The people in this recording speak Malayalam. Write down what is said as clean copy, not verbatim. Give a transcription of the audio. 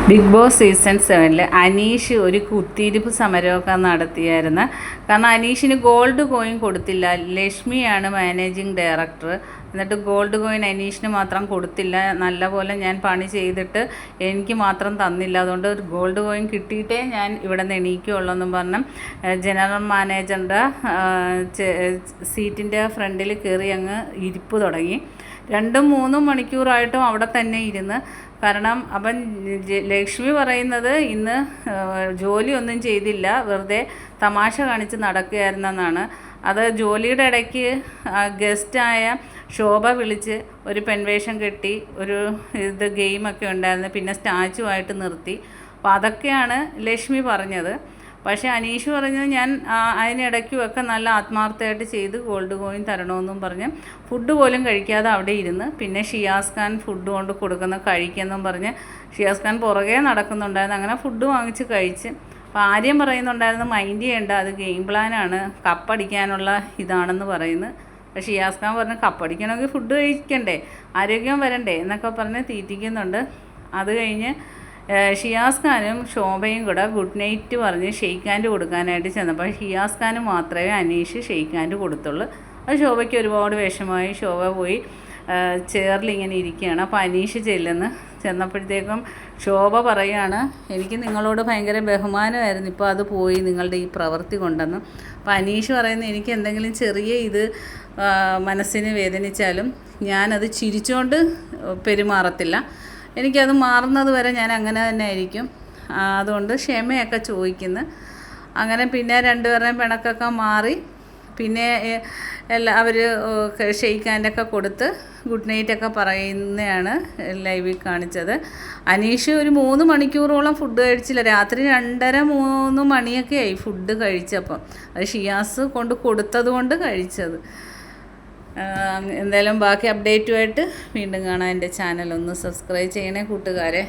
ബിഗ് ബോസ് സീസൺ 7 അനീഷ് ഒരു കുത്തിയിരിപ്പ് സമരമൊക്കെ നടത്തിയായിരുന്നു. കാരണം അനീഷിന് ഗോൾഡ് കോയിൻ കൊടുത്തില്ല. ലക്ഷ്മിയാണ് മാനേജിങ് ഡയറക്ടർ. എന്നിട്ട് ഗോൾഡ് കോയിൻ അനീഷിന് മാത്രം കൊടുത്തില്ല. നല്ലപോലെ ഞാൻ പണി ചെയ്തിട്ട് എനിക്ക് മാത്രം തന്നില്ല. അതുകൊണ്ട് ഒരു ഗോൾഡ് കോയിൻ കിട്ടിയിട്ടേ ഞാൻ ഇവിടെ നിന്ന് എണീക്കുകയുള്ളൂ എന്നും പറഞ്ഞ് ജനറൽ മാനേജറിൻ്റെ സീറ്റിൻ്റെ ഫ്രണ്ടിൽ കയറി അങ്ങ് ഇരിപ്പ് തുടങ്ങി. 2-3 മണിക്കൂറായിട്ടും അവിടെ തന്നെ ഇരുന്ന്. കാരണം അപ്പം ലക്ഷ്മി പറയുന്നത് ഇന്ന് ജോലിയൊന്നും ചെയ്തില്ല, വെറുതെ തമാശ കാണിച്ച് നടക്കുകയായിരുന്നെന്നാണ്. അത് ജോലിയുടെ ഇടയ്ക്ക് ഗസ്റ്റായ ശോഭ വിളിച്ച് ഒരു പെൺവേഷം കെട്ടി ഒരു ഗെയിമൊക്കെ ഉണ്ടായിരുന്നു, പിന്നെ സ്റ്റാച്ചു ആയിട്ട് നിർത്തി. അപ്പോൾ അതൊക്കെയാണ് ലക്ഷ്മി പറഞ്ഞത്. പക്ഷേ അനീഷ് പറഞ്ഞത് ഞാൻ അതിനിടയ്ക്കുമൊക്കെ നല്ല ആത്മാർത്ഥമായിട്ട് ചെയ്ത് ഗോൾഡ് കോയിൻ തരണമെന്നും പറഞ്ഞ് ഫുഡ് പോലും കഴിക്കാതെ അവിടെ ഇരുന്ന്. പിന്നെ ഷിയാസ് ഖാൻ ഫുഡ് കൊണ്ട് കൊടുക്കുന്ന കഴിക്കുമെന്നും പറഞ്ഞ് ഷിയാസ് ഖാൻ പുറകെ നടക്കുന്നുണ്ടായിരുന്നു. അങ്ങനെ ഫുഡ് വാങ്ങിച്ച് കഴിച്ച്. അപ്പോൾ ആര്യം പറയുന്നുണ്ടായിരുന്നു മൈൻഡ് ചെയ്യേണ്ട, അത് ഗെയിം പ്ലാനാണ്, കപ്പടിക്കാനുള്ള ഇതാണെന്ന് പറയുന്നത്. പക്ഷേ ഷിയാസ് ഖാൻ പറഞ്ഞ് കപ്പടിക്കണമെങ്കിൽ ഫുഡ് കഴിക്കണ്ടേ, ആരോഗ്യം വരണ്ടേ എന്നൊക്കെ പറഞ്ഞ് തീറ്റിക്കുന്നുണ്ട്. അത് കഴിഞ്ഞ് ഷിയാസ് ഖാനും ശോഭയും കൂടെ ഗുഡ് നൈറ്റ് പറഞ്ഞ് ഷെയ്ക്ക് ഹാൻഡ് കൊടുക്കാനായിട്ട് ചെന്നപ്പോൾ ഷിയാസ് ഖാന് മാത്രമേ അനീഷ് ഷെയ്ക്ക് ഹാൻഡ് കൊടുത്തുള്ളൂ. അത് ശോഭയ്ക്ക് ഒരുപാട് വിഷമമായി. ശോഭ പോയി ചെയറിലിങ്ങനെ ഇരിക്കുകയാണ്. അപ്പോൾ അനീഷ് ചെന്നപ്പോഴത്തേക്കും ശോഭ പറയുകയാണ്, എനിക്ക് നിങ്ങളോട് ഭയങ്കര ബഹുമാനമായിരുന്നു, ഇപ്പോൾ അത് പോയി നിങ്ങളുടെ ഈ പ്രവൃത്തി കൊണ്ടെന്ന്. അപ്പോൾ അനീഷ് പറയുന്നത്, എനിക്ക് എന്തെങ്കിലും ചെറിയ ഇത് മനസ്സിന് വേദനിച്ചാലും ഞാനത് ചിരിച്ചുകൊണ്ട് പെരുമാറത്തില്ല, എനിക്കത് മാറുന്നത് വരെ ഞാൻ അങ്ങനെ തന്നെ ആയിരിക്കും. അതുകൊണ്ട് ക്ഷമയൊക്കെ ചോദിക്കുന്നു. അങ്ങനെ പിന്നെ രണ്ടുപേരുടെയും പിണക്കൊക്കെ മാറി. പിന്നെ അവർ ഷെയ്ക്ക് ഹാൻഡൊക്കെ കൊടുത്ത് ഗുഡ് നൈറ്റൊക്കെ പറയുന്നതാണ് ലൈവിൽ കാണിച്ചത്. അനീഷ് ഒരു 3 മണിക്കൂറോളം ഫുഡ് കഴിച്ചില്ല. രാത്രി 2:30-3 മണിയൊക്കെ ആയി ഫുഡ് കഴിച്ചപ്പം. അത് ഷിയാസ് കൊണ്ട് കൊടുത്തത് കൊണ്ട് കഴിച്ചത്. എന്തായാലും ബാക്കി അപ്ഡേറ്റുമായിട്ട് വീണ്ടും കാണാം. എൻ്റെ ചാനൽ ഒന്ന് സബ്സ്ക്രൈബ് ചെയ്യണേ കൂട്ടുകാരെ.